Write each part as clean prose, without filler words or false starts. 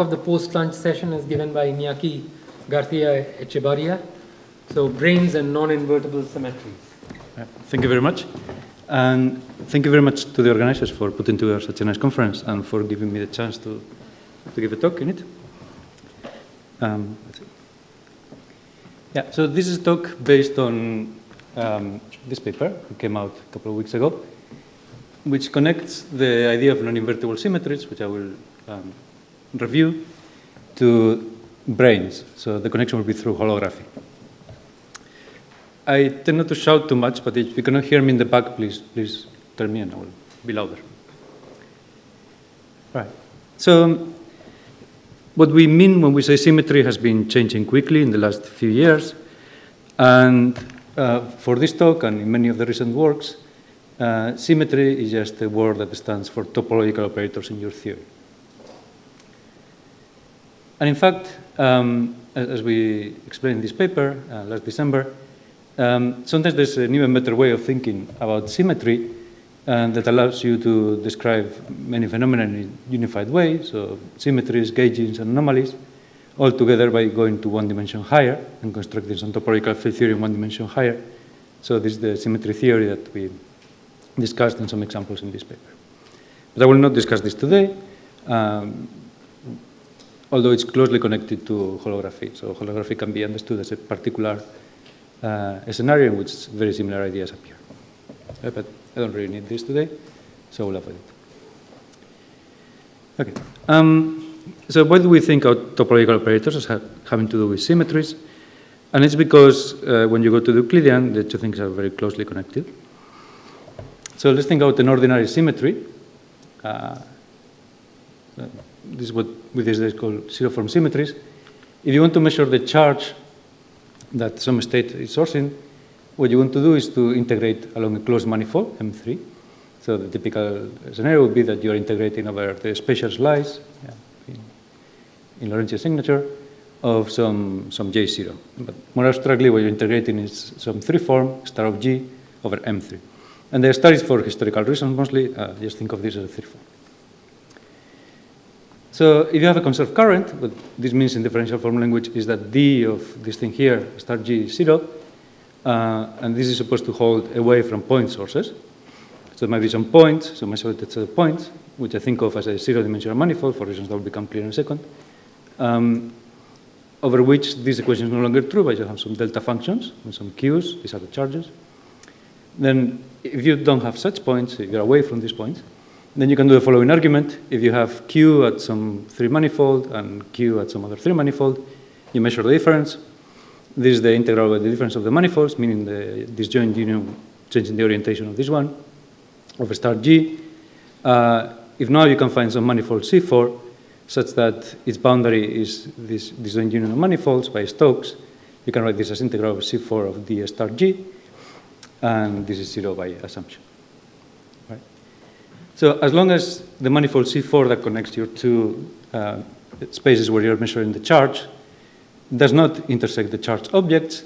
of the post-lunch session is given by Iñaki García-Etxebarria. So branes and non-invertible symmetries. Thank you very much. And thank you very much to the organizers for putting together such a nice conference and for giving me the chance to give a talk in it. Yeah, so this is a talk based on this paper that came out a couple of weeks ago, which connects the idea of non-invertible symmetries, which I will review, to branes. So the connection will be through holography. I tend not to shout too much, but if you cannot hear me in the back, please tell me and I will be louder. Right. So what we mean when we say symmetry has been changing quickly in the last few years. And for this talk and in many of the recent works, symmetry is just a word that stands for topological operators in your theory. And in fact, as we explained in this paper last December, sometimes there's an even better way of thinking about symmetry that allows you to describe many phenomena in a unified way, so symmetries, gaugings, and anomalies, all together by going to one dimension higher and constructing some topological field theory in one dimension higher. So this is the symmetry theory that we discussed in some examples in this paper. But I will not discuss this today, although it's closely connected to holography. So holography can be understood as a particular a scenario in which very similar ideas appear. But I don't really need this today, so we'll avoid it. Okay. So why do we think of topological operators as having to do with symmetries? And it's because when you go to the Euclidean, the two things are very closely connected. So let's think about an ordinary symmetry. This is what with these days called zero-form symmetries. If you want to measure the charge that some state is sourcing, what you want to do is to integrate along a closed manifold, M3. So the typical scenario would be that you are integrating over the spatial slice in Lorentzian signature of some J0. But more abstractly, what you're integrating is some 3-form star of G over M3. And the star is for historical reasons mostly. Just think of this as a 3-form. So if you have a conserved current, what this means in differential form language is that D of this thing here, star G, is 0. And this is supposed to hold away from point sources. So there might be some points, some isolated set of points, which I think of as a zero-dimensional manifold, for reasons that will become clear in a second, over which this equation is no longer true, but you have some delta functions and some Qs. These are the charges. Then if you don't have such points, if you're away from these points, then you can do the following argument. If you have Q at some 3-manifold and Q at some other 3-manifold, you measure the difference. This is the integral by the difference of the manifolds, meaning the disjoint union changing the orientation of this one, of a star G. If now you can find some manifold C4, such that its boundary is this disjoint union of manifolds by Stokes, you can write this as integral of C4 of D star G, and this is 0 by assumption. Right? So as long as the manifold C4 that connects your two spaces where you're measuring the charge does not intersect the charged objects,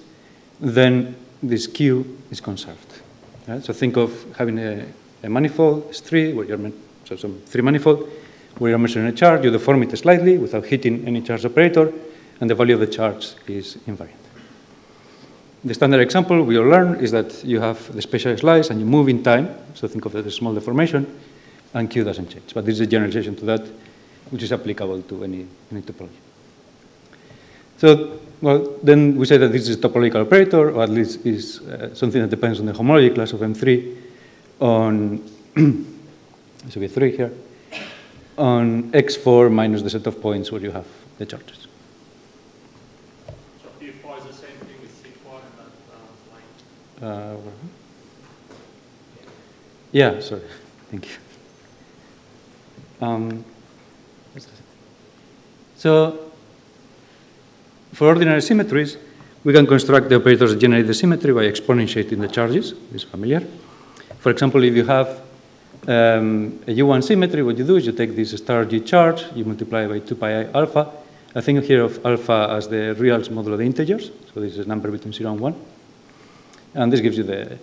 then this Q is conserved. Right? So think of having a manifold, S3, where you're so some 3-manifold, where you're measuring a charge, you deform it slightly without hitting any charge operator, and the value of the charge is invariant. The standard example we all learn is that you have the spatial slice and you move in time, so think of that as a small deformation, and Q doesn't change. But this is a generalization to that, which is applicable to any topology. So, well, then we say that this is a topological operator, or at least is something that depends on the homology class of M3 on, there should be 3 here, on X4 minus the set of points where you have the charges. So P4 is the same thing with C4 and that line? Yeah, sorry, thank you. So, for ordinary symmetries, we can construct the operators that generate the symmetry by exponentiating the charges. This is familiar. For example, if you have a U1 symmetry, what you do is you take this star G charge, you multiply by 2 pi alpha. I think here of alpha as the reals modulo the integers. So this is a number between 0 and 1. And this gives you the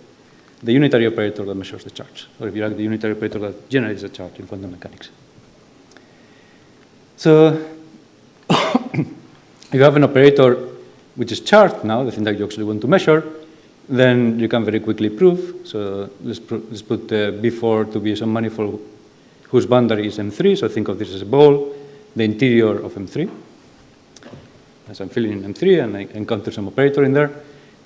unitary operator that measures the charge. Or if you like, the unitary operator that generates the charge in quantum mechanics. So If you have an operator which is charged now, the thing that you actually want to measure, then you can very quickly prove. So let's put B4 to be some manifold whose boundary is M3. So think of this as a ball, the interior of M3. As I'm filling in M3 and I encounter some operator in there.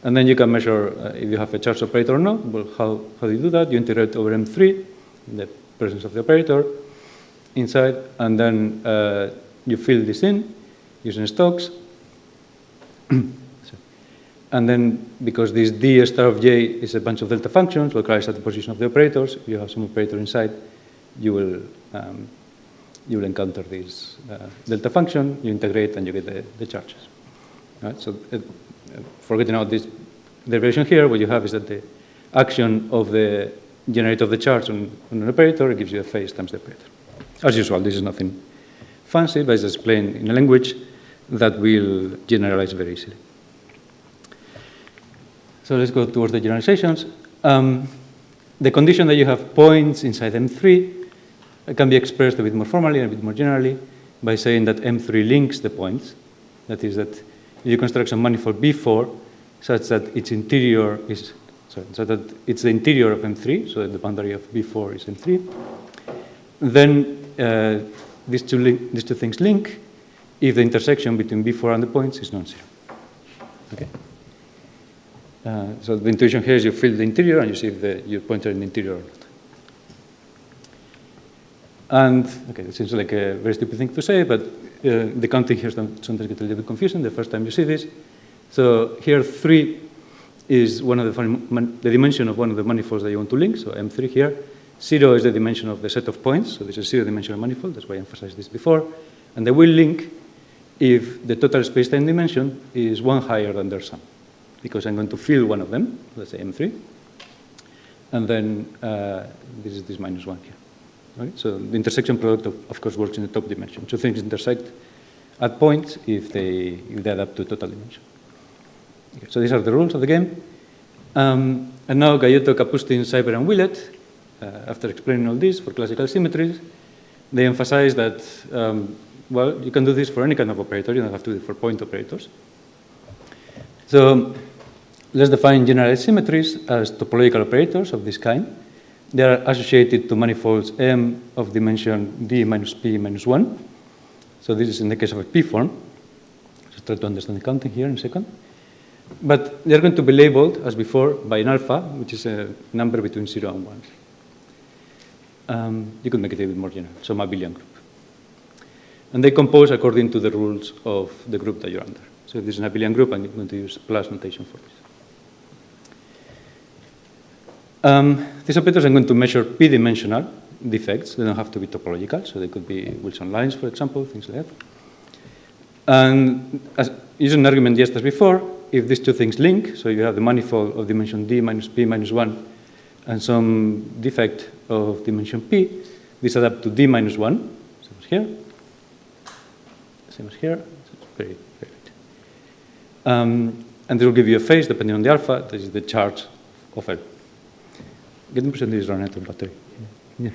And then you can measure if you have a charge operator or not. Well, how do you do that? You integrate over M3, in the presence of the operator, inside, and then you fill this in using Stokes. And then, because this D star of J is a bunch of delta functions localized at the position of the operators, if you have some operator inside, you will encounter this delta function, you integrate, and you get the charges. Right? So forgetting out this derivation here, what you have is that the action of the generator of the charge on an operator gives you a phase times the operator. As usual, this is nothing fancy, but it's explained in a language that will generalize very easily. So let's go towards the generalizations. The condition that you have points inside M3 can be expressed a bit more formally and a bit more generally by saying that M3 links the points. That is that if you construct some manifold B4 such that its interior is, so that it's the interior of M3, so that the boundary of B4 is M3, then these two things link if the intersection between B4 and the points is non-zero. Okay. So the intuition here is you fill the interior and you see if your pointer in the interior or not. And, okay, it seems like a very stupid thing to say, but the counting here sometimes gets a little bit confusing the first time you see this. So here 3 is one of the dimension of one of the manifolds that you want to link, so M3 here. 0 is the dimension of the set of points, so this is a zero-dimensional manifold, that's why I emphasized this before. And they will link if the total space-time dimension is 1 higher than their sum, because I'm going to fill one of them, let's say M3, and then this is this minus 1 here. Right? So the intersection product, of course, works in the top dimension. Two things intersect at points if they add up to total dimension. Okay, so these are the rules of the game. And now Gayetto, Kapustin, Seiber, and Willett, after explaining all this for classical symmetries, they emphasize that, well, you can do this for any kind of operator. You don't have to do it for point operators. So let's define generalized symmetries as topological operators of this kind. They are associated to manifolds M of dimension D minus P minus 1. So this is in the case of a P form. Just try to understand the counting here in a second. But they're going to be labeled, as before, by an alpha, which is a number between 0 and 1. You could make it a bit more general, some abelian group. And they compose according to the rules of the group that you're under. So if this is an abelian group, I'm going to use plus notation for this. These operators are going to measure p-dimensional defects. They don't have to be topological, so they could be Wilson lines, for example, things like that. And using an argument just as before, if these two things link, so you have the manifold of dimension d minus p minus 1 and some defect of dimension p, these add up to d minus 1, same as here, same as here, so very, very good. And this will give you a phase depending on the alpha, this is the charge of L. Get the impression this is running out of battery. Yeah.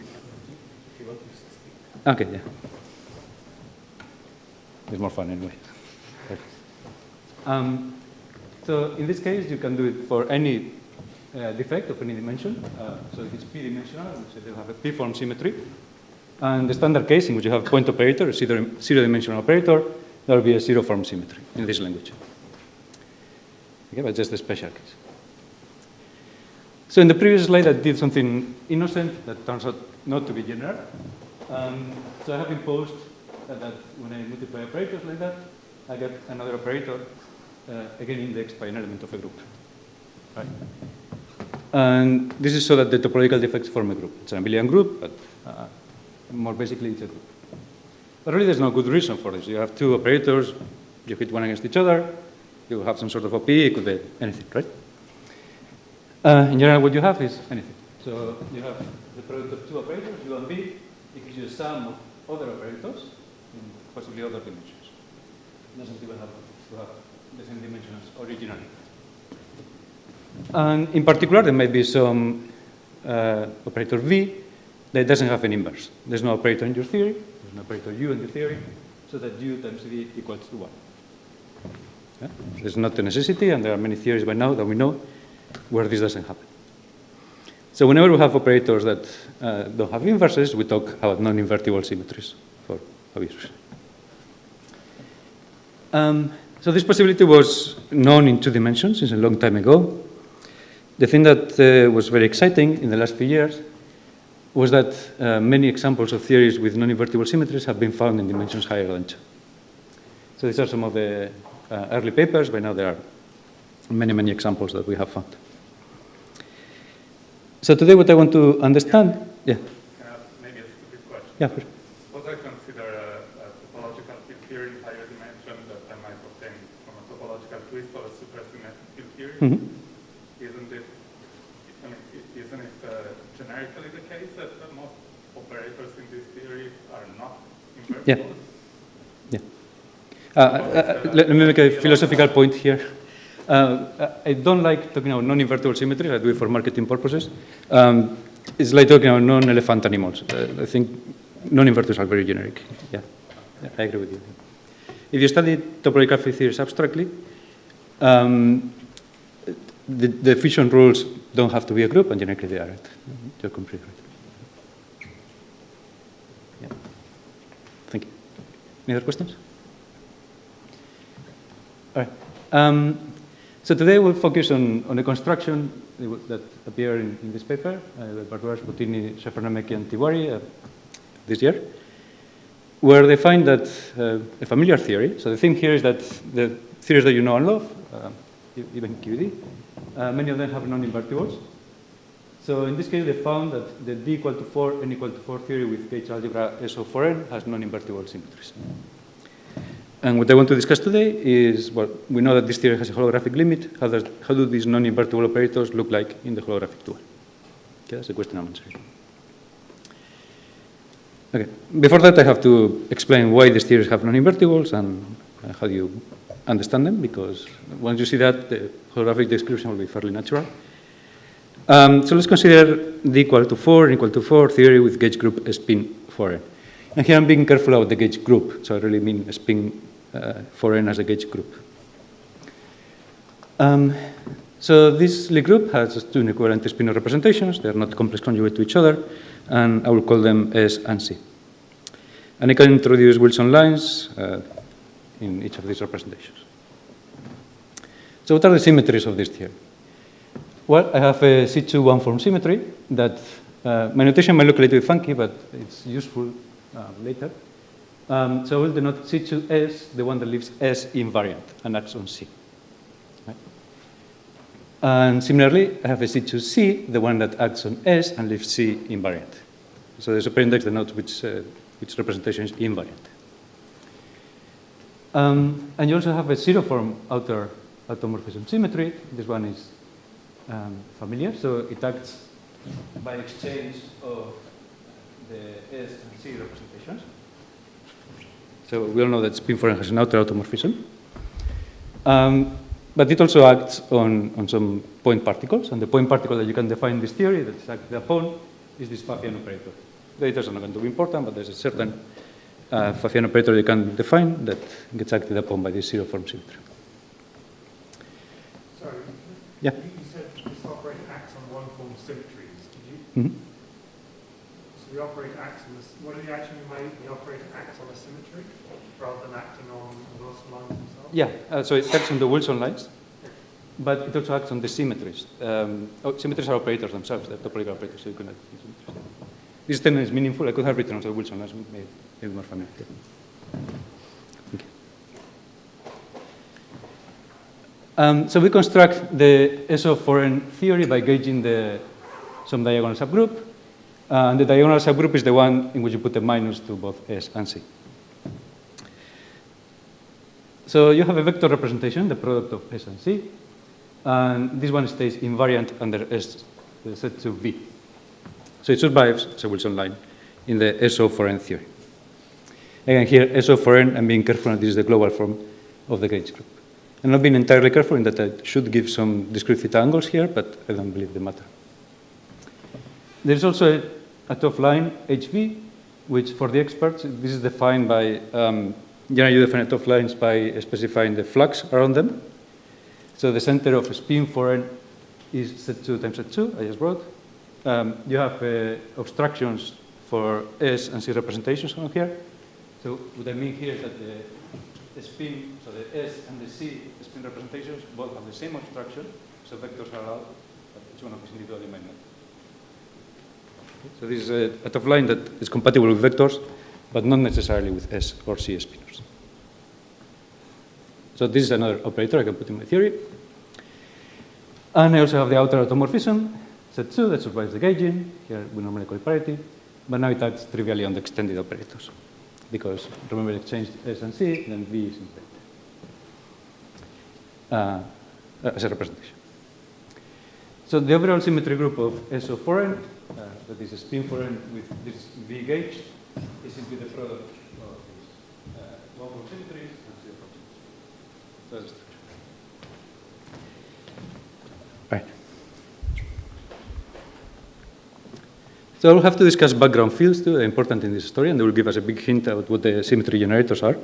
Okay, yeah. It's more fun anyway. So in this case, you can do it for any defect of any dimension. So if it's p-dimensional, so they have a p-form symmetry. And the standard case in which you have point operator, a zero-dimensional operator, there will be a zero-form symmetry in this language. Okay, but just a special case. So in the previous slide, I did something innocent that turns out not to be general. So I have imposed that when I multiply operators like that, I get another operator, again indexed by an element of a group. Right? And this is so that the topological defects form a group. It's an abelian group, but more basically it's a group. But really there's no good reason for this. You have two operators, you hit one against each other, you have some sort of OP, it could be anything, right? In general, what you have is anything. So you have the product of two operators, U and B. It gives you a sum of other operators in possibly other dimensions. It doesn't even have to have the same dimension as originally. And in particular, there might be some operator V that doesn't have an inverse. There's no operator in your theory. There's no operator U in your theory, so that U times V equals to 1. Yeah? There's not a necessity, and there are many theories by now that we know where this doesn't happen. So whenever we have operators that don't have inverses, we talk about non-invertible symmetries for obvious reasons. So this possibility was known in 2 dimensions since a long time ago. The thing that was very exciting in the last few years was that many examples of theories with non-invertible symmetries have been found in dimensions higher than 2. So these are some of the early papers. By now there are many, many examples that we have found. So today what I want to understand, yeah. Maybe a stupid question. Yeah, for sure. What I consider a topological field theory in higher dimension that I might obtain from a topological twist of a supersymmetric field theory. Mm-hmm. Isn't it generically the case that most operators in this theory are not invertible? Yeah. Let me make a philosophical point here. I don't like talking about non-invertible symmetries. I do it for marketing purposes. It's like talking about non-elephant animals. I think non-inverters are very generic. Yeah, I agree with you. If you study topological field theories abstractly, the fission rules don't have to be a group, and generically they aren't. You're completely right. Yeah. Thank you. Any other questions? All right. So today we'll focus on a construction that appeared in this paper by Barbaras, Bottini, Shafranameki, and Tiwari this year, where they find that a familiar theory, so the thing here is that the theories that you know and love, even QED, many of them have non-invertibles. So in this case, they found that the D equal to 4, N equal to 4 theory with gauge algebra SO for N has non-invertible symmetries. And what I want to discuss today is, well, we know that this theory has a holographic limit. How do these non-invertible operators look like in the holographic dual? Okay, that's the question I'm answering. Okay, before that, I have to explain why these theories have non-invertibles and how do you understand them, because once you see that, the holographic description will be fairly natural. So let's consider D equal to 4, N equal to 4 theory with gauge group spin 4n. And here I'm being careful about the gauge group, so I really mean spin 4n as a gauge group. So this Lie group has 2 equivalent spinor representations. They are not complex conjugate to each other, and I will call them S and C. And I can introduce Wilson lines in each of these representations. So what are the symmetries of this theory? Well, I have a C2 one-form symmetry that my notation might look a little bit funky, but it's useful later. So I will denote C2S, the one that leaves S invariant and acts on C. Right? And similarly, I have a C2C, the one that acts on S and leaves C invariant. So the superindex denotes which representation is invariant. And you also have a zero-form outer automorphism symmetry. This one is familiar, so it acts by exchange of the S and C representations. So we all know that spin 4n has an outer automorphism. But it also acts on some point particles, and the point particle that you can define in this theory that is acted upon is this Pfaffian operator. The details are not going to be important, but there's a certain Pfaffian operator you can define that gets acted upon by this zero-form symmetry. Sorry. Yeah. You said this operator acts on one-form symmetries. Did you? Mm-hmm. So the operator acts on this. What are the action you made? The operator acts on a symmetry rather than acting on the Wilson lines themselves? Yeah, so it acts on the Wilson lines, but it also acts on the symmetries. Symmetries are operators themselves, they're topological operators, so you can act on symmetries. This statement is meaningful. I could have written also Wilson lines, maybe more familiar. Okay. So we construct the SO4n theory by gauging some diagonal subgroup. And the diagonal subgroup is the one in which you put a minus to both S and C. So you have a vector representation, the product of S and C. And this one stays invariant under S, the set to V. So it survives as a Wilson line in the SO4n theory. Again, here, SO4n, I'm being careful, this is the global form of the gauge group. I'm not being entirely careful in that I should give some discrete theta angles here, but I don't believe they matter. There's also a top line, HV, which for the experts, this is defined by generally you define top lines by specifying the flux around them. So the center of spin for n is Z2 times Z2, I just wrote. You have obstructions for S and C representations on here. So what I mean here is that the spin, so the S and the C spin representations both have the same obstruction, so vectors are allowed, but each one of these individually might not. So this is a top line that is compatible with vectors, but not necessarily with S or C spinors. So this is another operator I can put in my theory. And I also have the outer automorphism, Z2, that survives the gauging. Here we normally call it parity, but now it acts trivially on the extended operators. Because remember, it changed S and C, then V is instead as a representation. So the overall symmetry group of S of 4n, that is a spin 4n with this V gauge, is simply the product of these one from symmetries and zero from symmetries. So that's the structure. Right. So we'll have to discuss background fields too, they're important in this story, and they will give us a big hint about what the symmetry generators are.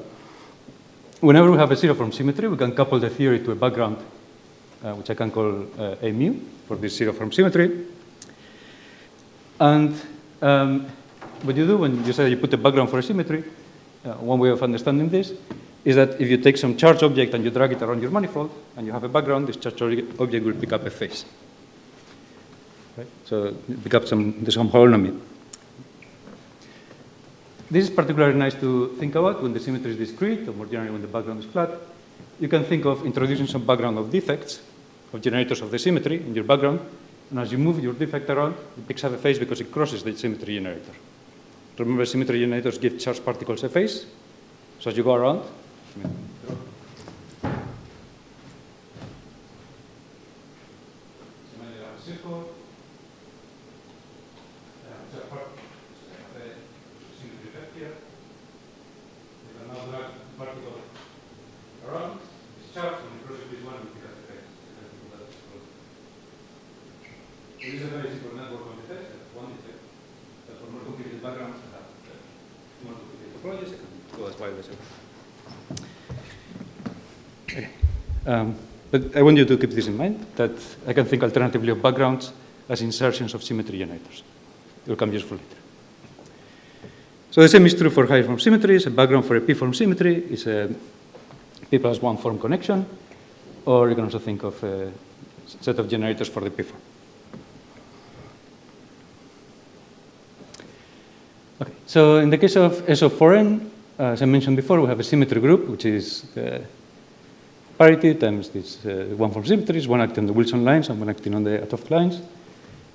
Whenever we have a zero form symmetry, we can couple the theory to a background, which I can call a mu for this zero form symmetry. And what you do when you say you put a background for a symmetry, one way of understanding this is that if you take some charge object and you drag it around your manifold, and you have a background, this charge object will pick up a phase. Right? So you pick up some holonomy. This is particularly nice to think about when the symmetry is discrete, or more generally when the background is flat. You can think of introducing some background of defects, of generators of the symmetry in your background, and as you move your defect around, it picks up a phase because it crosses the symmetry generator. Remember, symmetry generators give charged particles a phase, so as you go around, This is a very simple network of defects, one defect. But for more complicated backgrounds, I have more complicated topologies, I can go as wide as I want. Okay. But I want you to keep this in mind, that I can think alternatively of backgrounds as insertions of symmetry generators. It will come useful later. So the same is true for high form symmetries. A background for a P-form symmetry is a P+1 form connection, or you can also think of a set of generators for the P-form. Okay, so in the case of S of 4n, as I mentioned before, we have a symmetry group, which is the parity times these one form symmetries, one acting on the Wilson lines and one acting on the Atoft lines.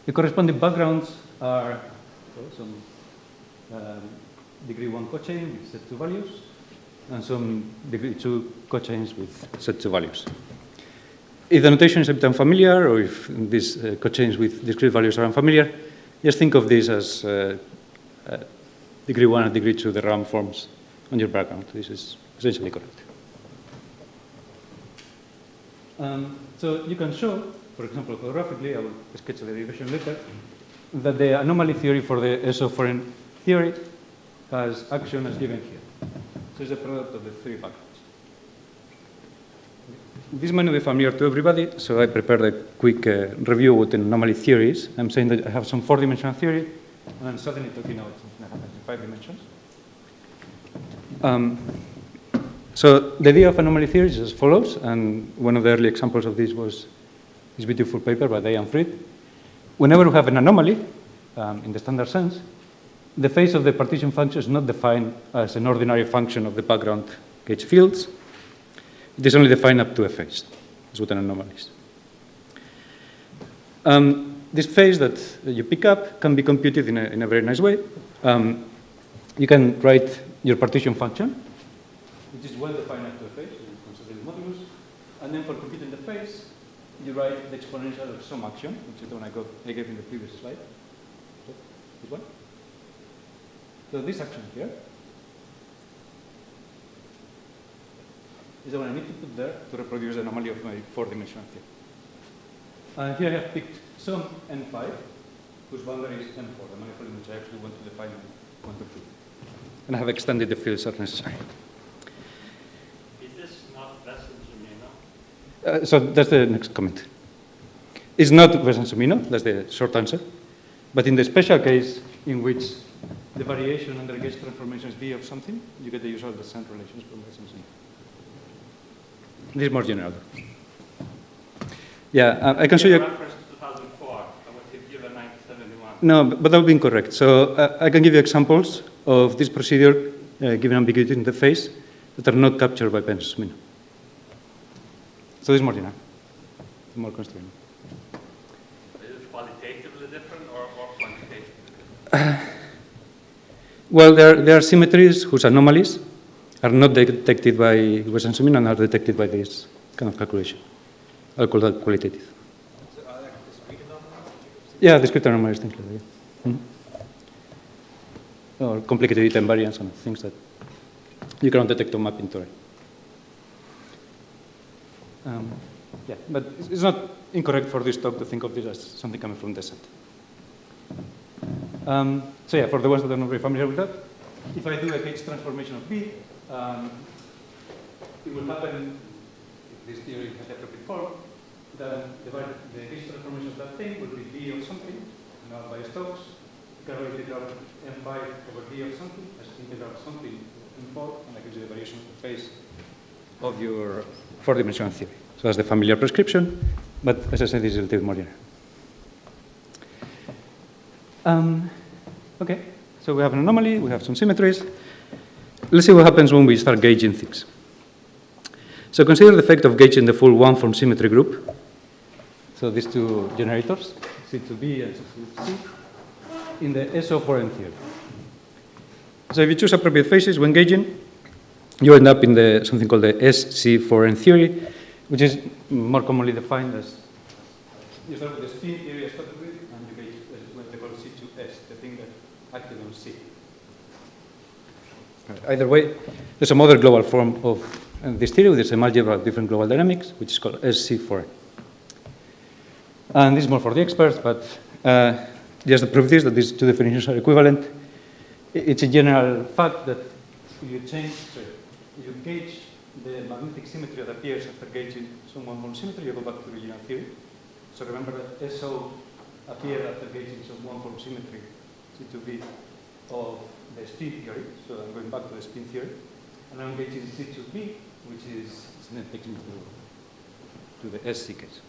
The corresponding backgrounds are some degree 1 cochain with set 2 values, and some degree 2 cochains with set 2 values. If the notation is a bit unfamiliar, or if these cochains with discrete values are unfamiliar, just think of this as degree 1 and degree 2, the RAM forms on your background. This is essentially correct. So you can show, for example, holographically, I will sketch the derivation later, that the anomaly theory for the S of 4n theory has action as given here. So it's a product of the three backgrounds. This might not be familiar to everybody, so I prepared a quick review of what an anomaly theory is. I'm saying that I have some 4-dimensional theory, and I'm suddenly talking about something that happens in 5 dimensions. So the idea of anomaly theory is as follows, and one of the early examples of this was this beautiful paper by Day and Fried. Whenever we have an anomaly, in the standard sense, the phase of the partition function is not defined as an ordinary function of the background gauge fields. It is only defined up to a phase. That's what an anomaly is. This phase that you pick up can be computed in a very nice way. You can write your partition function, which is well defined up to a phase, so you consider the modulus. And then for computing the phase, you write the exponential of some action, which is the one I gave in the previous slide. So, this one. So this action here is the one I need to put there to reproduce the anomaly of my 4-dimensional theory. And here I have picked some n5, whose boundary is n4, the manifold in which I actually want to define and want to prove. And I have extended the fields as necessary. this not Wessens-Zumino? So that's the next comment. It's not Wessens-Zumino, that's the short answer. But in the special case in which the variation under gauge transformation is d of something, you get the use of the descent relations from Wessens-Zumino. This is more general. Yeah, I can show you. Reference to 2004, I would give you the 1971. No, but that would be incorrect. So I can give you examples of this procedure given ambiguity in the phase that are not captured by Wessens-Zumino. So this is more general, more constrained. Is it qualitatively different or quantitatively different? Well, there are symmetries whose anomalies are not detected by Wessens-Zumino and are detected by this kind of calculation. I'll call that qualitative. So are there discrete anomalies? Yeah, discrete anomalies, things like that. Or complicated item variance and things that you cannot detect on mapping to. Yeah, but it's not incorrect for this talk to think of this as something coming from descent. So yeah, for the ones that are not very familiar with that, if I do a gauge transformation of B, it will happen, if this theory has the appropriate form, then the gauge transformation of that thing will be D of something, now by Stokes. You can write integral M5 over D of something, as integral something M4, and that gives you the variation of the phase of your four-dimensional theory. So that's the familiar prescription, but as I said, this is a little bit more general. Okay, so we have an anomaly, we have some symmetries. Let's see what happens when we start gauging things. So consider the effect of gauging the full one-form symmetry group. So these two generators, C2B and C2C, in the SO4N theory. So if you choose appropriate phases when gauging, you end up in something called the SC4N theory, which is more commonly defined as you start with the spin theory as started with, and you gauge what they call C2S, the thing that acted on C. Either way, there's some other global form of this theory with the same algebra of different global dynamics, which is called SC4N. And this is more for the experts, but just to prove this, that these two definitions are equivalent, it's a general fact that if you gauge the magnetic symmetry that appears after gauging some one-form symmetry, you go back to the original theory. So remember that SO appeared after gauging some one-form symmetry, C2B, of the spin theory. So I'm going back to the spin theory. And I'm gauging C2B, which is takes me to the SC case.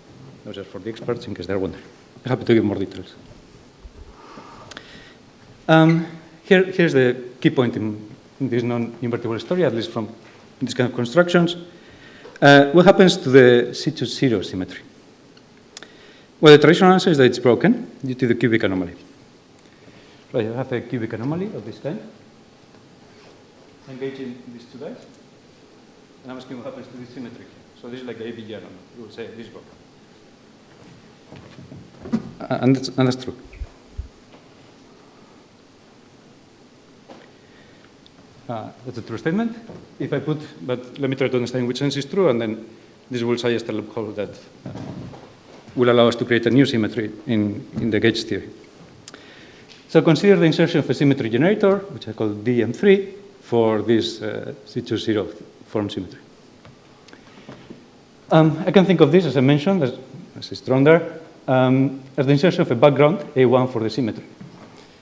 Those are for the experts in case they're wondering. I'm happy to give more details. Here's the key point in this non-invertible story, at least from these kind of constructions. What happens to the C2-0 symmetry? Well, the traditional answer is that it's broken due to the cubic anomaly. Right, I have a cubic anomaly of this kind. I'm gauging these two guys. And I'm asking what happens to this symmetry. So this is like the ABG anomaly. You would say this is broken. And that's true. That's a true statement. If I put, but let me try to understand which sense is true, and then this will suggest a loophole that will allow us to create a new symmetry in the gauge theory. So consider the insertion of a symmetry generator, which I call DM3, for this C2-0 form symmetry. I can think of this, as I mentioned, as it's drawn there, as the insertion of a background, A1 for the symmetry.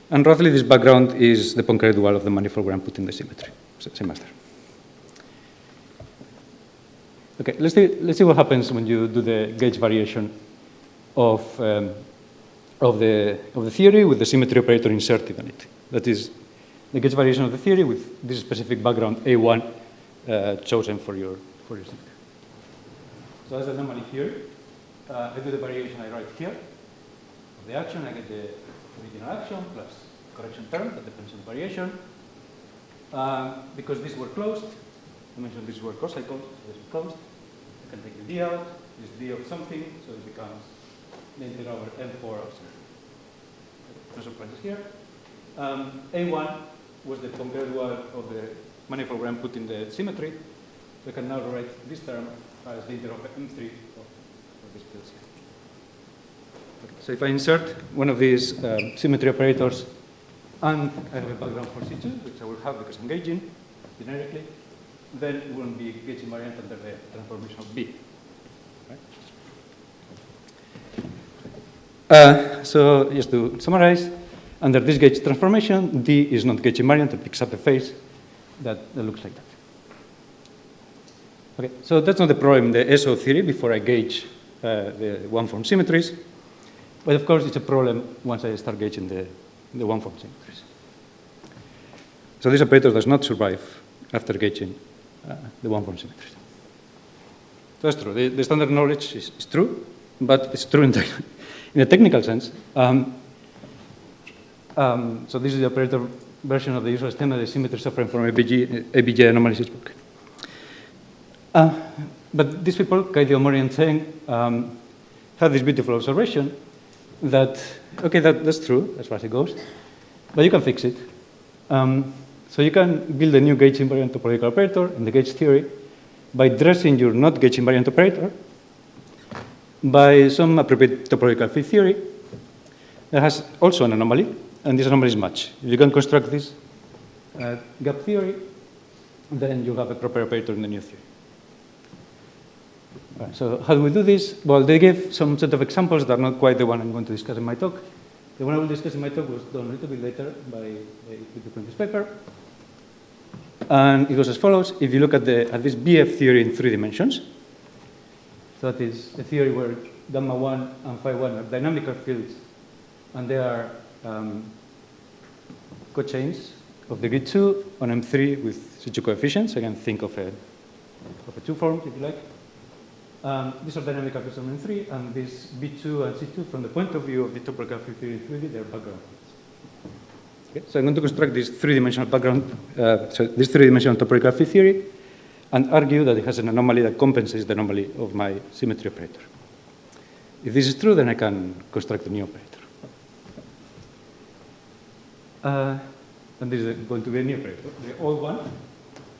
And roughly this background is the Poincare dual of the manifold where I'm putting the symmetry. Same as there. Okay, let's see what happens when you do the gauge variation of the theory with the symmetry operator inserted on it. That is the gauge variation of the theory with this specific background A1 chosen for your symmetry. So that's the anomaly here. I do the variation I write here. Of the action, I get the original action plus correction term that depends on the variation. Because these were closed, I mentioned these were cocycles, so this is closed. I can take the D out, this D of something, so it becomes the integral over M4 of something. No surprises here. A1 was the Poincare dual of the manifold where I'm putting the symmetry. So I can now write this term as the integral over M3 of this field here. So if I insert one of these symmetry operators, and I have a background for C2, which I will have because I'm gauging generically, then it wouldn't be gauge invariant under the transformation of B. Right? So just to summarize, under this gauge transformation, D is not gauge invariant. It picks up a phase that looks like that. Okay, so that's not the problem in the SO theory before I gauge the one-form symmetries. But of course, it's a problem once I start gauging the one-form symmetries. So this operator does not survive after gauging the one-form symmetries. So that's true. The standard knowledge is true, but it's true in a technical sense. So this is the operator version of the usual stem that the symmetry suffering from ABJ anomalies is broken. But these people, Kaidi, Omori, and Tseng, have this beautiful observation that, okay, that's true as far as it goes, but you can fix it. So you can build a new gauge invariant topological operator in the gauge theory by dressing your not gauge invariant operator by some appropriate topological field theory that has also an anomaly, and this anomaly is match. If you can construct this gap theory, then you have a proper operator in the new theory. Right, so how do we do this? Well, they gave some set of examples that are not quite the one I'm going to discuss in my talk. The one I will discuss in my talk was done a little bit later with the previous paper. And it goes as follows. If you look at this BF theory in 3 dimensions, so that is a theory where gamma 1 and phi 1 are dynamical fields, and they are cochains of degree 2 on M3 with C2 coefficients. Again, think of a 2 form, if you like. These are dynamical fields on M3, and this B2 and C2, from the point of view of the topographic theory in 3D, they're background fields. Okay, so I'm going to construct this 3-dimensional background, this 3-dimensional topographic theory, and argue that it has an anomaly that compensates the anomaly of my symmetry operator. If this is true, then I can construct a new operator. And this is going to be a new operator. The old one,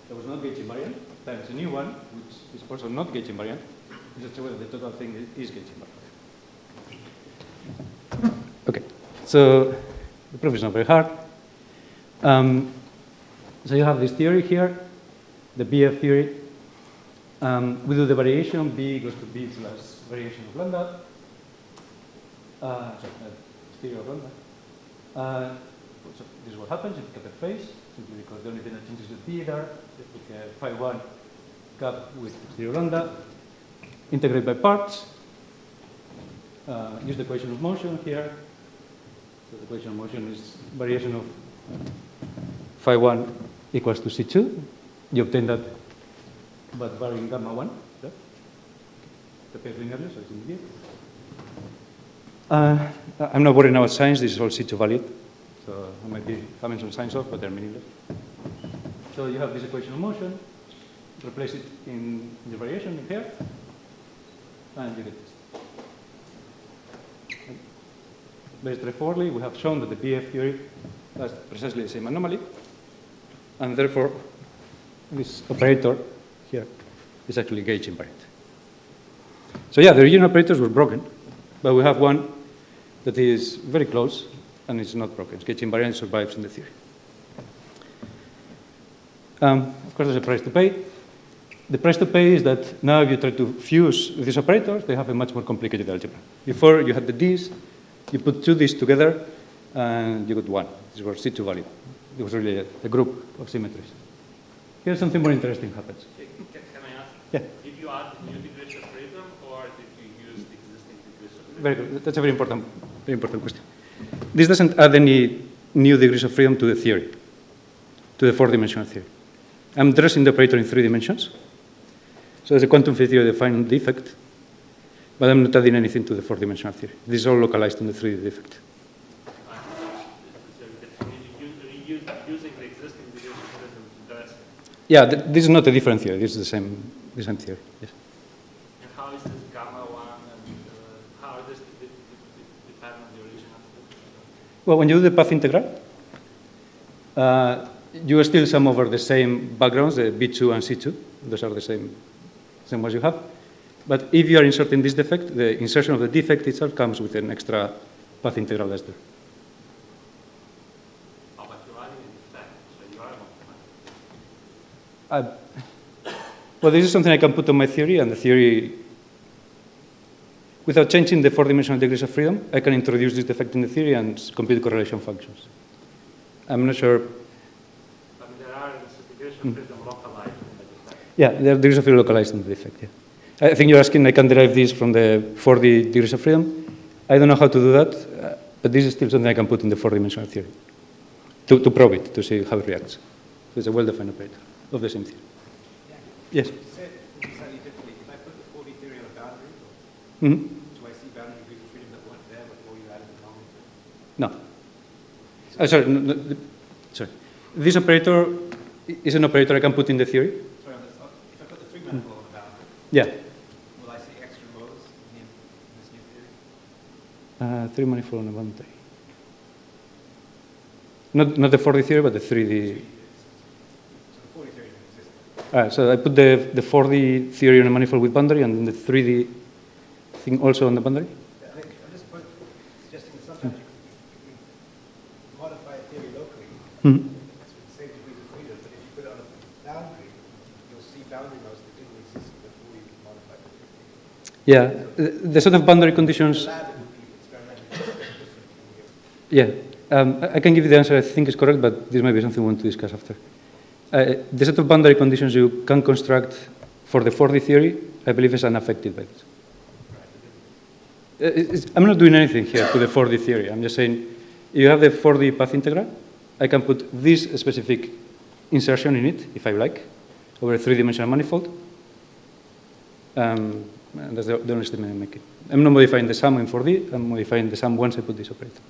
that was not gauge invariant, times a new one, which is also not gauge invariant, just whether the total thing is gauge invariant. Okay, so the proof is not very hard. So you have this theory here, the BF theory. We do the variation, B goes to B plus variation of lambda. Theory of lambda. So this is what happens if you pick up a phase, simply because the only thing that changes is the P there. You pick a phi 1 cap with 0 lambda. Integrate by parts. Use the equation of motion here. So the equation of motion is variation of phi 1 equals to C2. You obtain that by varying gamma 1. Yeah? The pair linearly, so it's immediate. I'm not worrying about signs. This is all C2 valid. So I might be having some signs off, but they're meaningless. So you have this equation of motion. Replace it in the variation in here. And you get this. Very straightforwardly, we have shown that the BF theory has precisely the same anomaly. And therefore, this operator here is actually gauge invariant. So yeah, the original operators were broken, but we have one that is very close and it's not broken. It's gauge invariant, survives in the theory. Of course, there's a price to pay. The price to pay is that now if you try to fuse these operators, they have a much more complicated algebra. Before you had the D's, you put 2 D's together and you got 1. These were C2 valid. It was really a group of symmetries. Here something more interesting happens. Can I ask? Yeah. Did you add new degrees of freedom or did you use the existing degrees of freedom? Very good. That's a very important question. This doesn't add any new degrees of freedom to the theory, to the 4-dimensional theory. I'm dressing the operator in 3 dimensions. So there's a quantum field theory defined defect, but I'm not adding anything to the 4-dimensional theory. This is all localized in the 3D defect. Using the existing degrees of freedom to dress. Yeah, this is not a different theory. This is the same theory. Yes. And how is this gamma 1 and how does it depend on the original? Well, when you do the path integral, you still sum over the same backgrounds, the B2 and C2. Those are the same ones you have. But if you are inserting this defect, the insertion of the defect itself comes with an extra path integral that's there. Oh, but you're adding an effect, so you are Well, this is something I can put on my theory, and the theory, without changing the four-dimensional degrees of freedom, I can introduce this defect in the theory and compute correlation functions. I'm not sure. I mean, there are degrees of freedom localized in the defect. Yeah, there are degrees of freedom localized in the defect, yeah. I think you're asking, I can derive this from the 4D degrees of freedom. I don't know how to do that, but this is still something I can put in the four-dimensional theory to probe it, to see how it reacts. So it's a well-defined operator of the same theory. Yes? Say it slightly differently. If I put the 4D theory on a boundary, Mm-hmm. do I see boundary degrees of freedom that weren't there before you added the normal? No. Sorry, sorry. This operator is an operator I can put in the theory. Sorry, if I put the three manifold on a boundary, Yeah. will I see extra rows in this new theory? Three manifold on a boundary. Not the 4D theory, but the 3D. So the 4D theory doesn't exist. So I put the 4D theory on a manifold with boundary and then the 3D thing also on the boundary. I think I'm just suggesting that sometimes you can modify a theory locally. Mm-hmm. It's with the same degrees of freedom, but if you put it on a boundary, you'll see boundary rows that didn't exist before you modified the theory. Yeah, the sort of boundary conditions. The lab, it would be experimentally different. Yeah, I can give you the answer I think is correct, but this might be something we want to discuss after. The set of boundary conditions you can construct for the 4D theory, I believe, is unaffected by this. I'm not doing anything here to the 4D theory. I'm just saying, you have the 4D path integral. I can put this specific insertion in it, if I like, over a three-dimensional manifold. And that's the only statement I'm making. I'm not modifying the sum in 4D. I'm modifying the sum once I put this operator.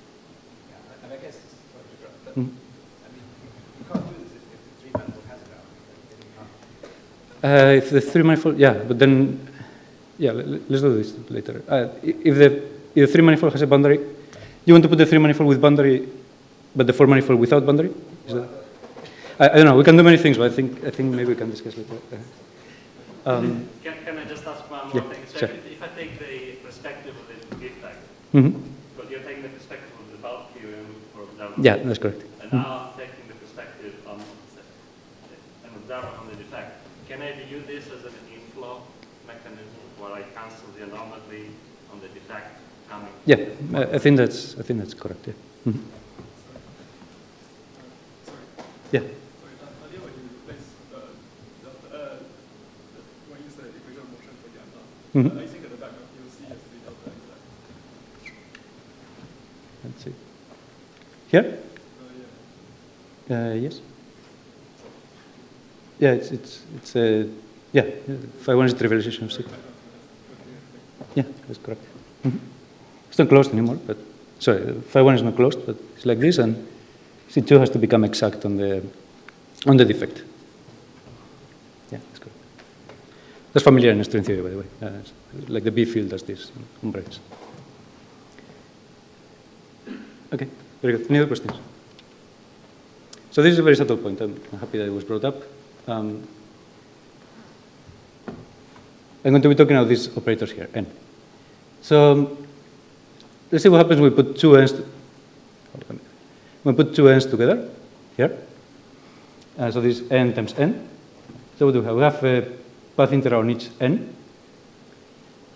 Yeah, and I guess, sorry to interrupt, but I mean, you can't do this if the three manifold has a boundary. If the three manifold, yeah, but then, yeah, let's do this later. If the three manifold has a boundary, you want to put the three manifold with boundary, but the four manifold without boundary? Is that? I don't know. We can do many things, but I think maybe we can discuss later. Can I just ask one more thing? So sure. if I take the perspective of the defect, but you're taking the perspective of the bulk theorem, for example. Yeah, that's correct. And now I'm taking the perspective on an observer on the defect. Can I view this as an inflow mechanism where I cancel the anomaly on the defect coming? Yeah, I think that's correct. Yeah. Mm-hmm. Yeah. Mm-hmm. I think at the back of you see as the delta exact. Let's see. Here? Yes. Yeah, it's yeah. Phi 1 is trivialization of C. Yeah, that's correct. Mm-hmm. It's not closed anymore, but sorry, Phi 1 is not closed, but it's like this, and C2 has to become exact on the defect. Yeah, that's correct. That's familiar in string theory, by the way. Like the B field does this on Branes. Okay, very good. Any other questions? So this is a very subtle point. I'm happy that it was brought up. I'm going to be talking about these operators here, n. So let's see what happens when we put two n's. We put two n's together here. So this is n times n. So what do we have? We have a path integral on each n,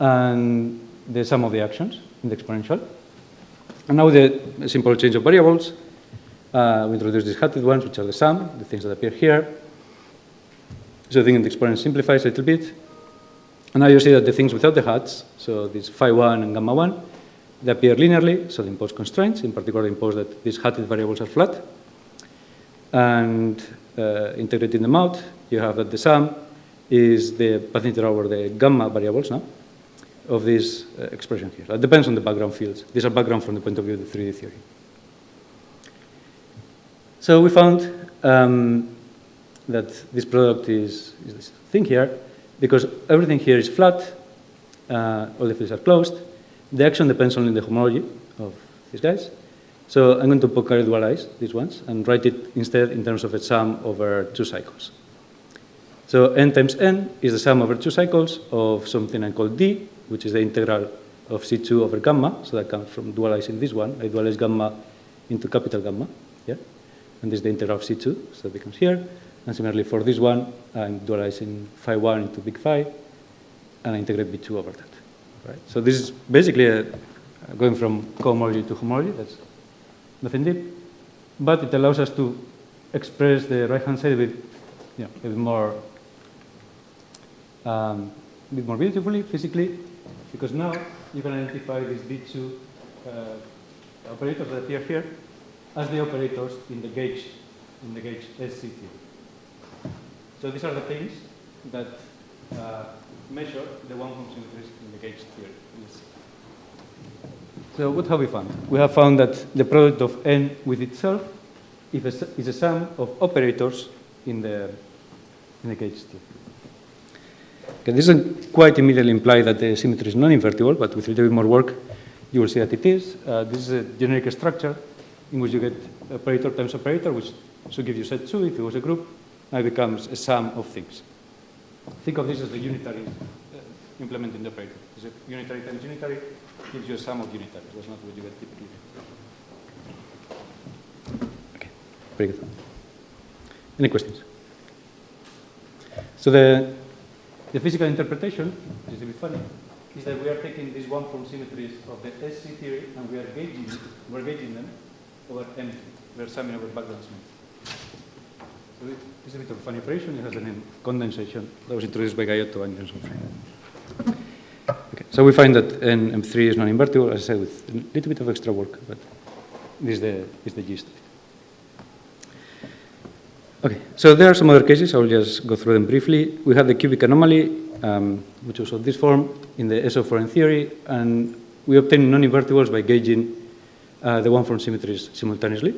and the sum of the actions in the exponential. And now with a simple change of variables, we introduce these hatted ones, which are the sum, the things that appear here. So I think the exponent simplifies a little bit. And now you see that the things without the hats, so this phi 1 and gamma 1, they appear linearly, so they impose constraints. In particular, they impose that these hatted variables are flat. And integrating them out, you have that the sum is the path integral over the gamma variables now of this expression here. That depends on the background fields. These are background from the point of view of the 3D theory. So we found that this product is this thing here, because everything here is flat, all the fields are closed. The action depends only on the homology of these guys. So I'm going to Poincare dualize these ones and write it instead in terms of a sum over two cycles. So n times n is the sum over two cycles of something I call d, which is the integral of C2 over gamma. So that comes from dualizing this one. I dualize gamma into capital gamma. Yeah? And this is the integral of C2, so it becomes here. And similarly for this one, I'm dualizing phi1 into big phi, and I integrate b2 over that. Right? So this is basically going from cohomology to homology. That's nothing deep. But it allows us to express the right-hand side a bit more beautifully, physically, because now you can identify these B2 operators that appear here as the operators in the gauge SC theory. So these are the things that measure the one-form symmetries in the gauge theory. So what have we found? We have found that the product of n with itself is a sum of operators in the gauge theory. Okay, this doesn't quite immediately imply that the symmetry is non-invertible, but with a little bit more work, you will see that it is. This is a generic structure in which you get operator times operator, which should give you set 2 if it was a group, and it becomes a sum of things. Think of this as the unitary implementing the operator. It's a unitary times unitary gives you a sum of unitaries. That's not what you get typically. Okay, very good. Any questions? So the physical interpretation, which is a bit funny, is that we are taking these one-form symmetries of the SC theory and we're gauging them over M. We're summing over background symmetry. So it's a bit of a funny operation. It has the name condensation that was introduced by Gaiotto and Johnson-Frame. Okay, so we find that M3 is non-invertible, as I said, with a little bit of extra work, but this is the gist of it. Okay, so there are some other cases. I will just go through them briefly. We have the cubic anomaly, which was of this form in the SO4N theory, and we obtain non-invertibles by gauging the one-form symmetries simultaneously.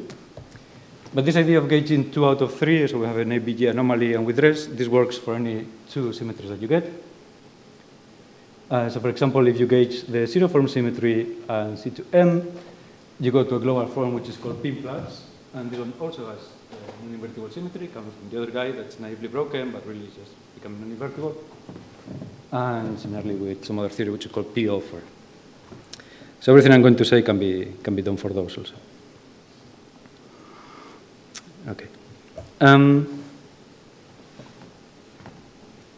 But this idea of gauging 2 out of 3, so we have an ABG anomaly and with rest, this works for any 2 symmetries that you get. So for example, if you gauge the zero-form symmetry and C2M, you go to a global form which is called P+, and this one also has non-invertible symmetry, comes from the other guy that's naively broken, but really just becoming non-invertible. And similarly with some other theory which is called P over. So everything I'm going to say can be done for those also. Okay.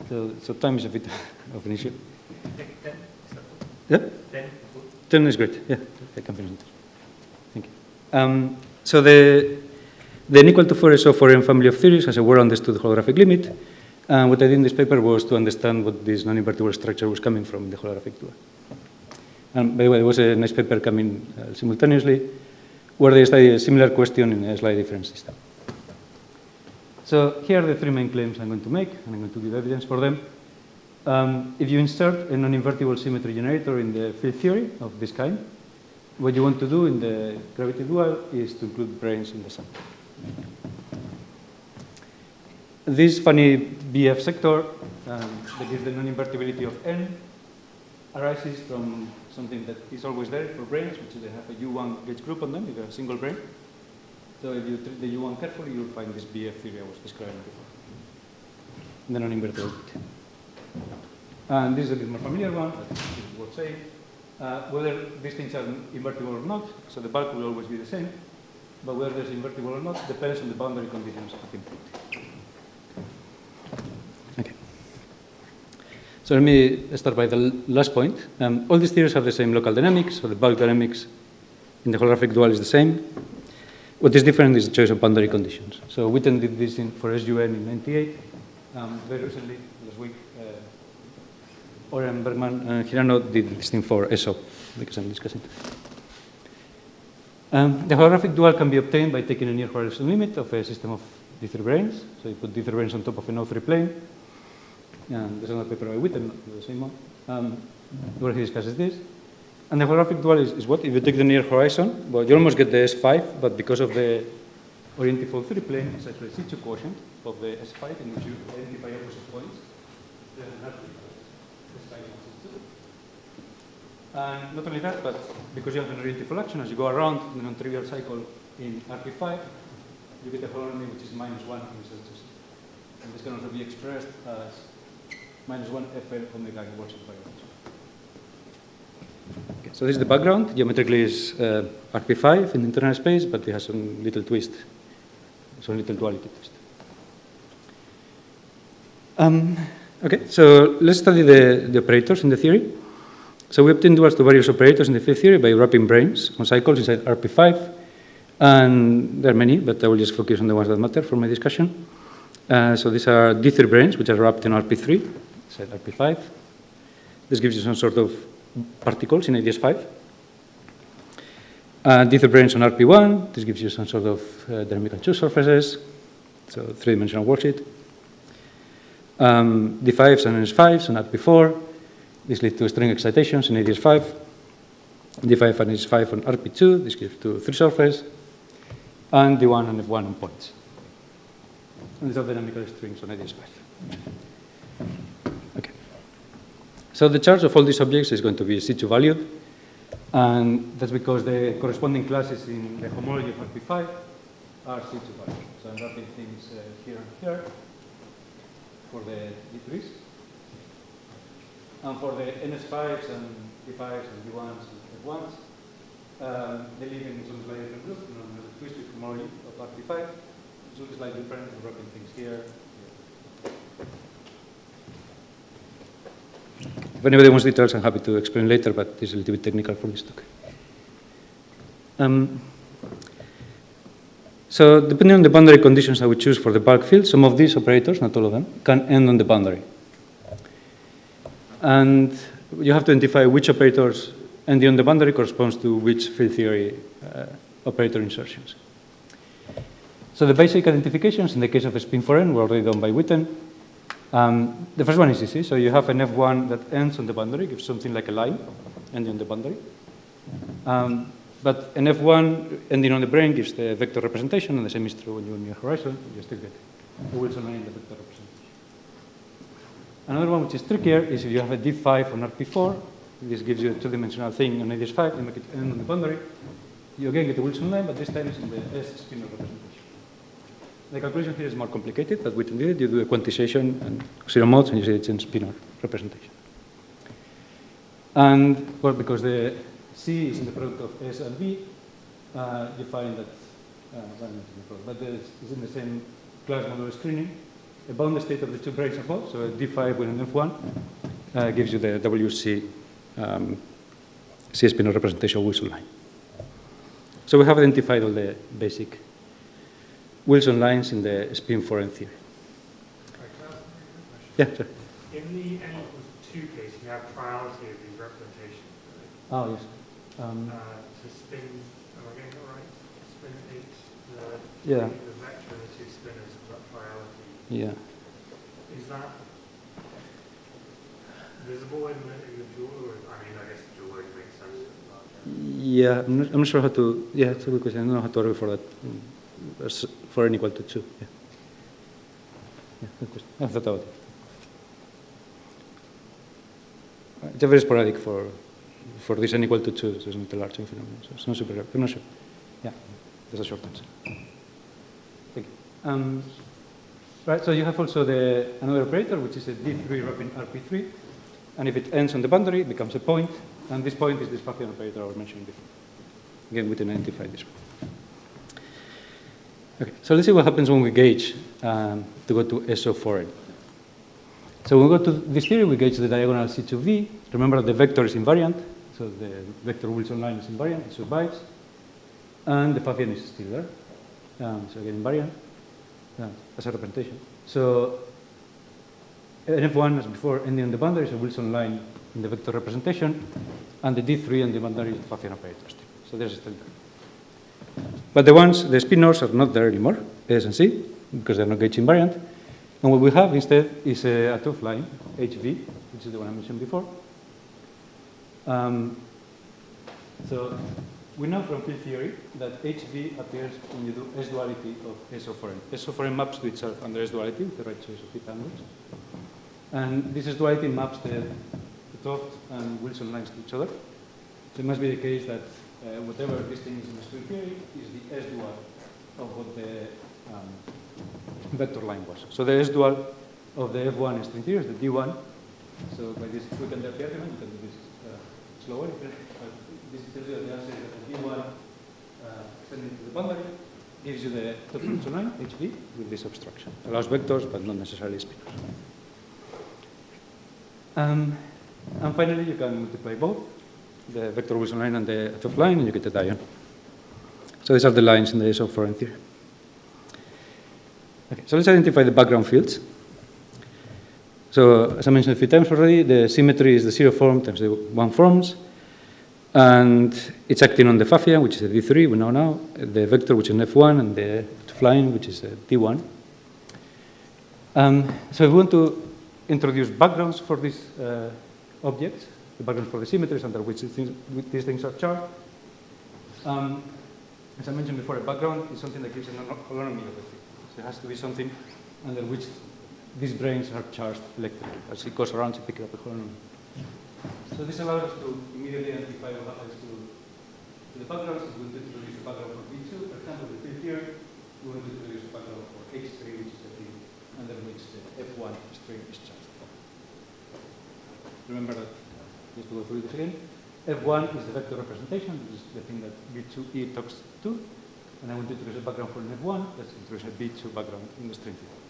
So time is a bit of an issue. 10. Yeah? 10. 10 is great. Yeah, I can finish it. Thank you. So the n equal to 4 SO4N family of theories has a well-understood holographic limit. And what I did in this paper was to understand what this non-invertible structure was coming from in the holographic dual. And by the way, there was a nice paper coming simultaneously where they studied a similar question in a slightly different system. So here are the 3 main claims I'm going to make, and I'm going to give evidence for them. If you insert a non-invertible symmetry generator in the field theory of this kind, what you want to do in the gravity dual is to include Branes in the sum. This funny BF sector, that is the non-invertibility of n, arises from something that is always there for Branes, which is they have a U1 gauge group on them, if you have a single brane. So if you treat the U1 carefully, you'll find this BF theory I was describing before, the non-invertibility. And this is a bit more familiar one, but it's worth saying. Whether these things are invertible or not, so the bulk will always be the same, but whether there's invertible or not depends on the boundary conditions of input. Okay. So let me start by the last point. All these theories have the same local dynamics, so the bulk dynamics in the holographic dual is the same. What is different is the choice of boundary conditions. So Witten did this for SUN in '98. Very recently, last week, Oren, Bergman, and Hirano did this thing for SO, because I'm discussing. The holographic dual can be obtained by taking a near horizon limit of a system of D3 branes. So you put D3 branes on top of an O3 plane. And there's another paper by Witten, the same one, where he discusses this. And the holographic dual is what? If you take the near horizon, well, you almost get the S5, but because of the orientifold 3 plane, it's actually a C2 quotient of the S5 in which you identify opposite points. And not only that, but because you have an orientifold action, as you go around the non-trivial cycle in RP5, you get a holonomy which is -1 in SL2. And this can also be expressed as -1 FL omega in words of variance. Okay, so this is the background. Geometrically is RP5 in the internal space, but it has some little twist, some little duality twist. Okay, so let's study the operators in the theory. So we obtain duals to various operators in the field theory by wrapping branes on cycles inside RP5. And there are many, but I will just focus on the ones that matter for my discussion. So these are D3 branes, which are wrapped in RP3, inside RP5. This gives you some sort of particles in ADS5. D3 branes on RP1, this gives you some sort of dynamical two surfaces, so three-dimensional worksheet. D5s and NS5s on RP4, this leads to string excitations in ADS5. D5 and NS5 on RP2, this gives to three surfaces. And D1 and F1 on points. And these are dynamical strings on ADS5. Okay. So the charge of all these objects is going to be C2 valued. And that's because the corresponding classes in the homology of RP5 are C2 valued. So I'm wrapping things here and here for the D3s. And for the NS5s and D5s and D1s and F1s, they live in some slightly different group, known as the twisted homology of RP5. It's looks slightly different. We're wrapping things here. If anybody wants details, I'm happy to explain later, but it's a little bit technical for this talk. So depending on the boundary conditions I would choose for the bulk field, some of these operators, not all of them, can end on the boundary. And you have to identify which operators ending on the boundary corresponds to which field theory operator insertions. So the basic identifications in the case of a spin 4n were already done by Witten. The first one is easy. So you have an F1 that ends on the boundary, gives something like a line ending on the boundary. But an F1 ending on the brane gives the vector representation, and the same is true when you're in your horizon. You still get the Wilson line in the vector representation. Another one which is trickier is if you have a D5 on RP4. This gives you a two-dimensional thing on ADS5. You make it end on the boundary. You again get the Wilson line, but this time it's in the S spinor representation. The calculation here is more complicated, but Witten did it. You do a quantization and zero modes, and you see it's in spinor representation. And, well, because the C is in the product of S and B, you find that, but it's in the same class modular screening. A bounded state of the two branes are both, so a D5 with an F1 gives you the WC C spinor representation Wilson line. So we have identified all the basic Wilson lines in the spin 4n theory. Yeah, sure. In the n equals 2 case, you have priority of these representations. Oh, yes. To spin, am I getting it right? Spin 8, Yeah. the vector of the two spinners has got priority. Yeah. Is that visible in the dual? Or, I mean, I guess the dual word makes sense. Yeah, I'm not sure how to, yeah, it's a good question. I don't know how to argue for that. For n equal to 2, yeah. Yeah, good question. I thought about it. It's a very sporadic for this n equal to 2, so it's not a large phenomenon, so it's not super rare. I'm not sure. Yeah, that's a short answer. Thank you. Right, so you have also another operator, which is a D3 wrapping RP3, and if it ends on the boundary, it becomes a point, and this point is this Fathian operator I was mentioning before. Again, we can identify this one. Okay, so let's see what happens when we gauge to go to SO4n. So when we go to this theory, we gauge the diagonal C2V. Remember that the vector is invariant, so the vector Wilson line is invariant, it survives, and the Fathian is still there. So again, invariant as a representation. So an F1, as before, ending on the boundary is a Wilson line in the vector representation, and the D3 on the boundary is the Fathian operator still. So there's still there. But the spinors are not there anymore, S and C, because they're not gauge invariant. And what we have instead is a tooth line, HV, which is the one I mentioned before. So we know from field theory that HV appears when you do S-duality of SO4n. SO4n maps to itself under S-duality with the right choice of theta angles. And this S-duality maps the Toft and Wilson lines to each other. So it must be the case that whatever this thing is in the field theory is the S-dual of what the vector line was. So the S-dual of the F1 string theory is the D1. So by this quick-and dirty argument, you can do this slower. This tells you that the answer is that the D1 extending to the boundary gives you the top Wilson line, HV, with this obstruction. Allows vectors, but not necessarily spinors. And finally, you can multiply both, the vector Wilson line and the FF line, and you get the diagon. So these are the lines in the SO foreign theory. Okay, so let's identify the background fields. So as I mentioned a few times already, the symmetry is the 0 form times the 1 forms. And it's acting on the Pfaffian, which is a D3, we know now, the vector, which is an F1, and the line, which is a D1. So if we want to introduce backgrounds for these objects, the background for the symmetries under which these things are charged, as I mentioned before, a background is something that gives an holonomy of the field. So it has to be something under which these branes are charged electrically. As it goes around, you pick up a holonomy. So this allows us to immediately identify what happens to the backgrounds. If we want to introduce a background for B2, for example, the field here, we want to introduce a background for H3, which is the field under which the F1 string is charged. Remember that, just to go through this again. F1 is the vector representation, which is the thing that B2E talks to. And I want to introduce a background for an F1, let's introduce a B2 background in the string theory.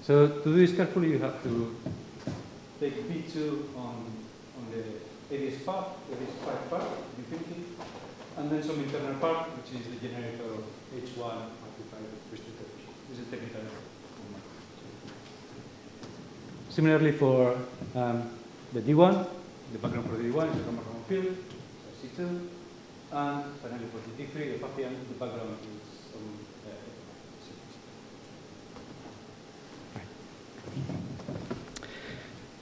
So to do this carefully, you have to take B2 on the ADS part, ADS 5 part, infinity, and then some internal part, which is the generator of H1 multiplied with restricted. This is technical. Similarly for the D1, the background for the D1 is a chromosomal field, so C2, and finally for the D3, the Pfaffian, the background is some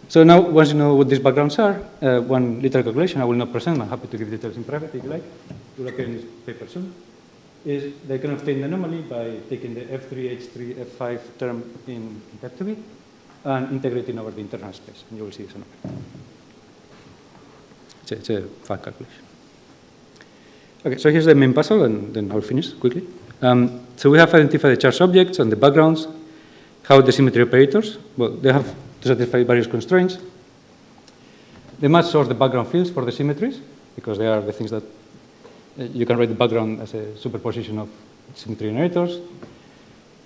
So now, once you know what these backgrounds are, one little calculation I will not present. I'm happy to give details in private if you like. It will appear in this paper soon. Is they can obtain the anomaly by taking the F3, H3, F5 term in type 2B and integrating over the internal space, and you will see this anomaly. It's a fun calculation. Okay, so here's the main puzzle, and then I'll finish quickly. So we have identified the charged objects and the backgrounds. How the symmetry operators? Well, they have to satisfy various constraints. They must source the background fields for the symmetries, because they are the things that you can write the background as a superposition of symmetry generators.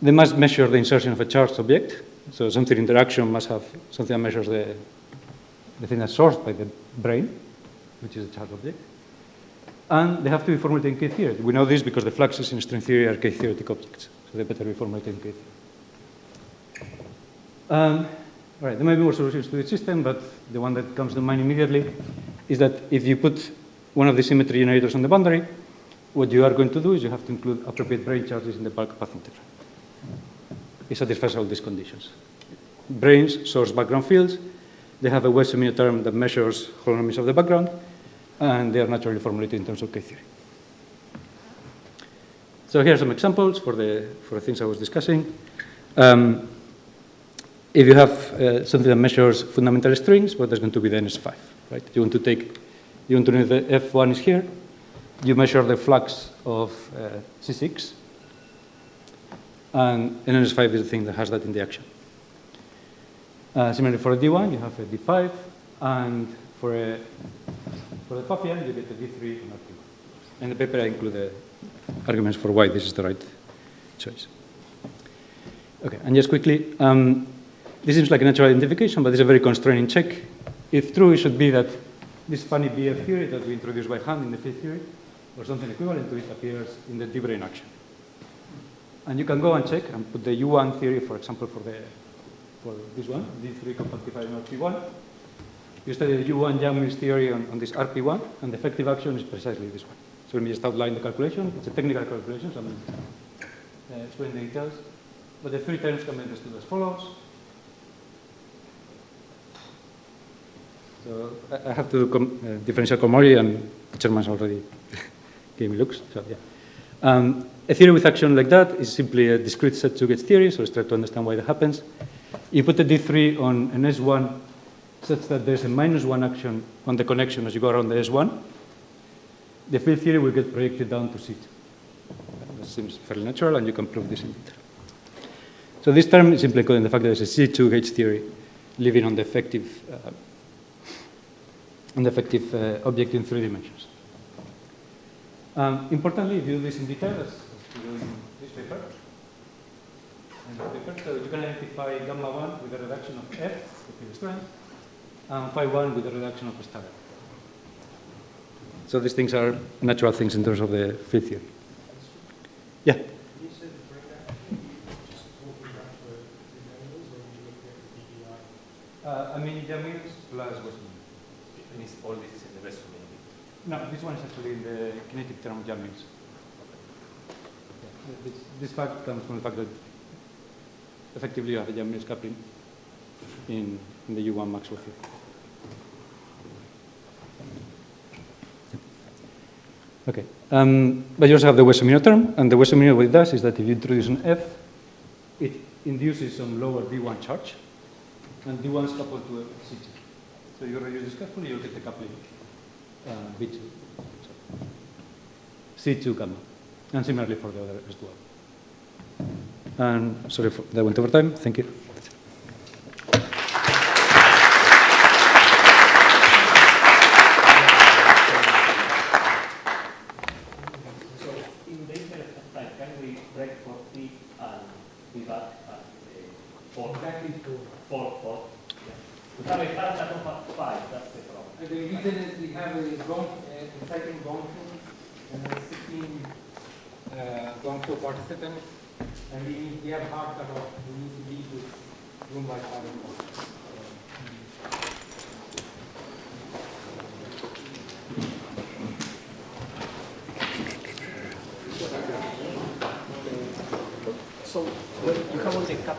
They must measure the insertion of a charged object. So something interaction must have something that measures the thing that's sourced by the brane, which is a charged object. And they have to be formulated in K-theory. We know this because the fluxes in string theory are K-theoretic objects. So they better be formulated in K-theory. All right, there may be more solutions to this system, but the one that comes to mind immediately is that if you put one of the symmetry generators on the boundary, what you are going to do is you have to include appropriate brane charges in the bulk path integral. It satisfies all these conditions. Branes source background fields. They have a West-Semino term that measures holonomies of the background, and they are naturally formulated in terms of K-theory. So here are some examples for the things I was discussing. If you have something that measures fundamental strings, well, there's going to be the NS5, right? You want to know the F1 is here. You measure the flux of C6, and NS5 is the thing that has that in the action. Similarly, for a D1, you have a D5, and for the Pfaffian, you get a D3 and R2. In the paper, I include the arguments for why this is the right choice. Okay, and just quickly, this seems like a natural identification, but it's a very constraining check. If true, it should be that this funny BF theory that we introduced by hand in the field theory, or something equivalent to it, appears in the D-brane action. And you can go and check and put the U1 theory, for example, for this one, D3 compactified in RP1. You study the U1 Young's theory on this RP1, and the effective action is precisely this one. So let me just outline the calculation. It's a technical calculation, so I'm going to explain the details. But the three terms can be understood as follows. So I have to do differential cohomology, and the Germans already gave me looks. So yeah, a theory with action like that is simply a discrete set 2 gauge theory. So let's try to understand why that happens. You put a D3 on an S1 such that there's a -1 action on the connection as you go around the S1. The field theory will get projected down to C2. That seems fairly natural, and you can prove this in detail. So this term is simply encoding the fact that there's a C2 gauge theory living on the effective object in 3 dimensions. Importantly, if you do this in detail, as we do in this paper, So you can identify gamma 1 with a reduction of F, the field strength, and phi 1 with a reduction of stagger. So these things are natural things in terms of the field theory. Yeah? You said the breakdown, just talking about the variables, or you looking at the DDI? I mean, Jamils plus Westman. All this is in the resume. No, this one is actually in the kinetic term Jamils. This fact comes from the fact that effectively you have the Jamils coupling in the U1 Maxwell theory. Okay, but you also have the Western term, and the Western what it does is that if you introduce an F, it induces some lower D1 charge, and D1 is coupled to a C2. So you reduce this carefully, you'll get the coupling B2. So C2 gamma, and similarly for the other as well. And sorry that I went over time. Thank you. So in the interest of time, can we break for T and be back at 4? Exactly 4. 4. Yeah. We have a class that don't have 5, that's the problem. The reason is we have a exciting gong show and 16 gong show participants, and we have hard cutoff. We need to leave this room by 5 o'clock. So you have all the cap